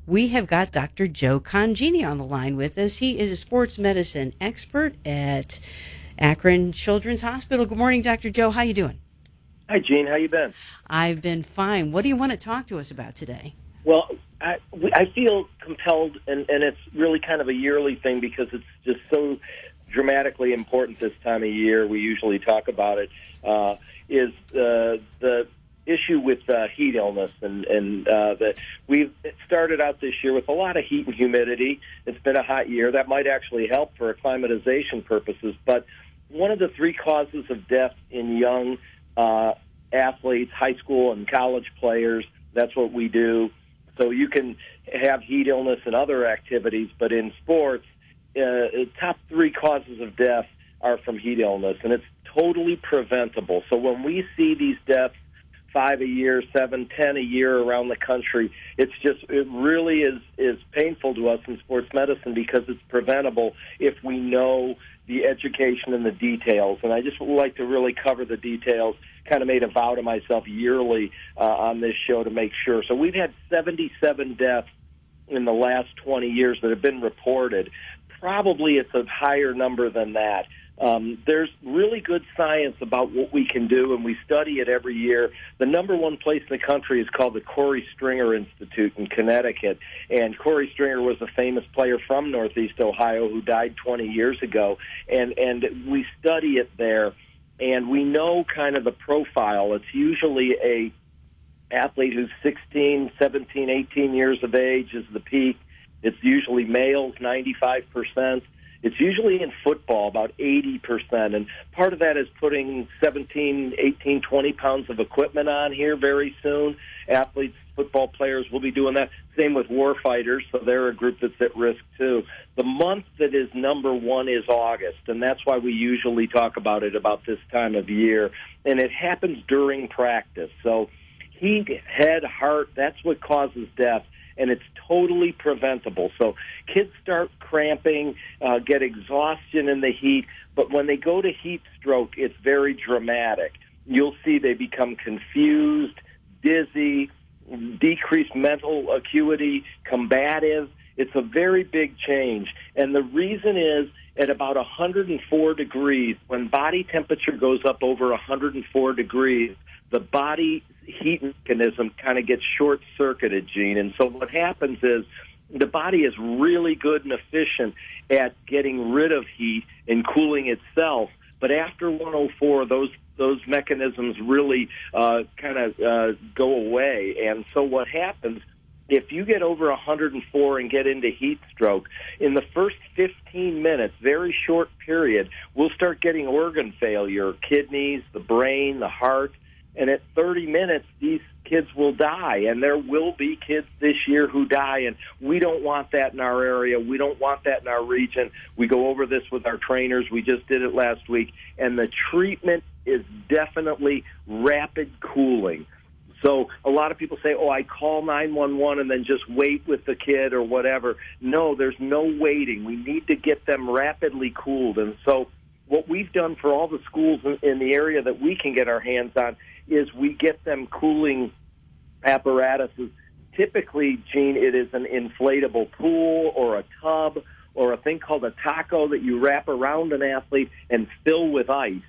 We have got Dr. Joe Congini on the line with us. He is a sports medicine expert at Akron Children's Hospital. Good morning, Dr. Joe. How you doing? Hi, Gene. How you been? I've been fine. What do you want to talk to us about today? Well, I feel compelled, and it's really kind of a yearly thing because it's just so dramatically important this time of year. We usually talk about it, is the issue with heat illness, and that we've started out this year with a lot of heat and humidity. It's been a hot year. That might actually help for acclimatization purposes, but one of the three causes of death in young athletes, high school and college players, that's what we do. So you can have heat illness and other activities, but in sports, top three causes of death are from heat illness, and it's totally preventable. So when we see these deaths, 5 a year, 7, 10 a year around the country, it really is painful to us in sports medicine because it's preventable if we know the education and the details. And I just would like to really cover the details. Kind of made a vow to myself yearly on this show to make sure. So we've had 77 deaths in the last 20 years that have been reported. Probably it's a higher number than that. There's really good science about what we can do, and we study it every year. The number one place in the country is called the Corey Stringer Institute in Connecticut, and Corey Stringer was a famous player from Northeast Ohio who died 20 years ago, and we study it there, and we know kind of the profile. It's usually a athlete who's 16, 17, 18 years of age is the peak. It's usually males, 95%. It's usually in football, about 80%. And part of that is putting 17, 18, 20 pounds of equipment on here very soon. Athletes, football players will be doing that. Same with war fighters, so they're a group that's at risk too. The month that is number one is August, and that's why we usually talk about it about this time of year. And it happens during practice. So heat, head, heart, that's what causes death. And it's totally preventable. So kids start cramping, get exhaustion in the heat, but when they go to heat stroke, it's very dramatic. You'll see they become confused, dizzy, decreased mental acuity, combative. It's a very big change. And the reason is at about 104 degrees, when body temperature goes up over 104 degrees, the body heat mechanism kind of gets short-circuited, Gene. And so what happens is the body is really good and efficient at getting rid of heat and cooling itself. But after 104, those mechanisms really go away. And so what happens, if you get over 104 and get into heat stroke, in the first 15 minutes, very short period, we'll start getting organ failure, kidneys, the brain, the heart. And at 30 minutes, these kids will die, and there will be kids this year who die, and we don't want that in our area. We don't want that in our region. We go over this with our trainers. We just did it last week, and the treatment is definitely rapid cooling. So a lot of people say, I call 911 and then just wait with the kid or whatever. No, there's no waiting. We need to get them rapidly cooled. And so what we've done for all the schools in the area that we can get our hands on is we get them cooling apparatuses. Typically, Gene, it is an inflatable pool or a tub or a thing called a taco that you wrap around an athlete and fill with ice.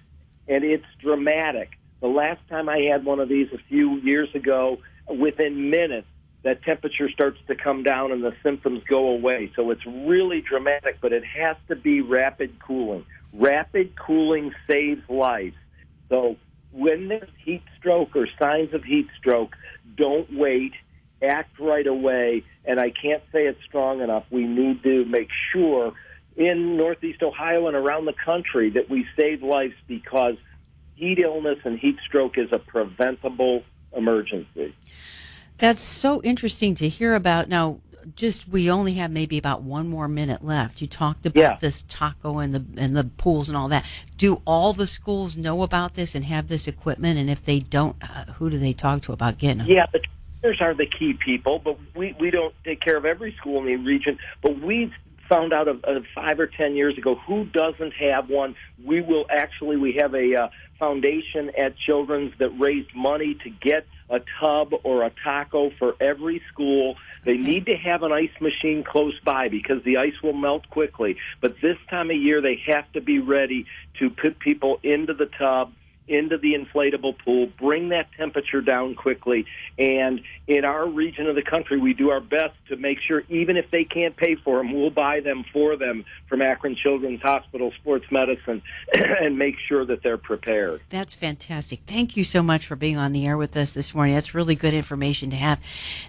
And it's dramatic. The last time I had one of these a few years ago, within minutes, that temperature starts to come down and the symptoms go away. So it's really dramatic, but it has to be rapid cooling. Rapid cooling saves lives. So when there's heat stroke or signs of heat stroke, don't wait. Act right away. And I can't say it strong enough. We need to make sure in Northeast Ohio and around the country that we save lives because heat illness and heat stroke is a preventable emergency. That's so interesting to hear about. Now, we only have maybe about one more minute left. You talked about this taco and the pools and all that. Do all the schools know about this and have this equipment? And if they don't, who do they talk to about getting it? Yeah, the trainers are the key people, but we don't take care of every school in the region. But we found out of 5 or 10 years ago who doesn't have one. We have a foundation at Children's that raised money to get a tub or a taco for every school. They need to have an ice machine close by because the ice will melt quickly. But this time of year, they have to be ready to put people into the tub, into the inflatable pool, bring that temperature down quickly. And in our region of the country, we do our best to make sure, even if they can't pay for them, we'll buy them for them from Akron Children's Hospital Sports Medicine and make sure that they're prepared. That's fantastic. Thank you so much for being on the air with us this morning. That's really good information to have.